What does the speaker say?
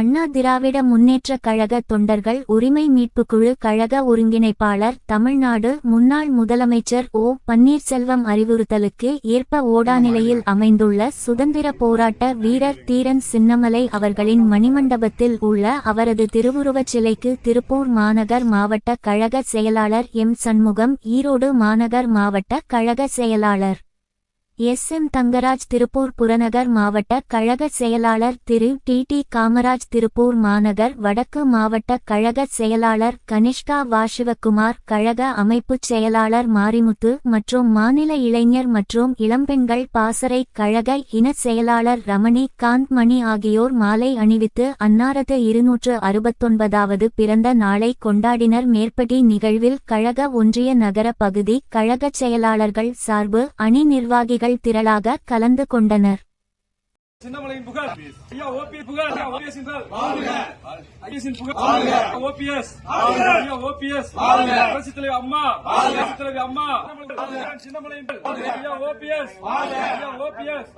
அண்ணா திராவிட முன்னேற்ற கழக தொண்டர்கள் உரிமை மீட்புக்குழு கழக ஒருங்கிணைப்பாளர் தமிழ்நாடு முன்னாள் முதலமைச்சர் ஓ பன்னீர்செல்வம் அறிவுறுத்தலுக்கு ஏற்ப ஓடாநிலையில் அமைந்துள்ள சுதந்திர போராட்ட வீரர் தீரன் சின்னமலை அவர்களின் மணிமண்டபத்தில் உள்ள அவரது திருவுருவச் சிலைக்கு திருப்பூர் மாநகர் மாவட்ட கழக செயலாளர் எம் சண்முகம், ஈரோடு மாநகர் மாவட்ட கழக செயலாளர் எஸ்.எம். தங்கராஜ், திருப்பூர் புறநகர் மாவட்ட கழக செயலாளர் திரு டி. காமராஜ், திருப்பூர் மாநகர் வடக்கு மாவட்ட கழக செயலாளர் கனிஷ்கா வாசிவகுமார், கழக அமைப்புச் செயலாளர் மாரிமுத்து மற்றும் மாநில இளைஞர் மற்றும் இளம்பெண்கள் பாசறை கழக இணச் செயலாளர் ரமணி காந்த் மணி ஆகியோர் மாலை அணிவித்து அன்னாரது 269வது பிறந்த நாளை கொண்டாடினர். மேற்படி நிகழ்வில் கழக ஒன்றிய நகர பகுதி கழகச் செயலாளர்கள் சார்பு அணி நிர்வாகிகள் திரளாக கலந்து கொண்டனர். சின்னமலையின் புகழ் ஐயா ஓபிஎஸ் புகழ் ஐயா ஓபிஎஸ் என்றால் ஐஎஸ்இன் புகழ் ஓபிஎஸ் ஐயா ஓபிஎஸ் புரட்சித் தலைவி அம்மா புரட்சித் தலைவி அம்மா சின்னமலையின் ஐயா ஓபிஎஸ் ஐயா ஓபிஎஸ்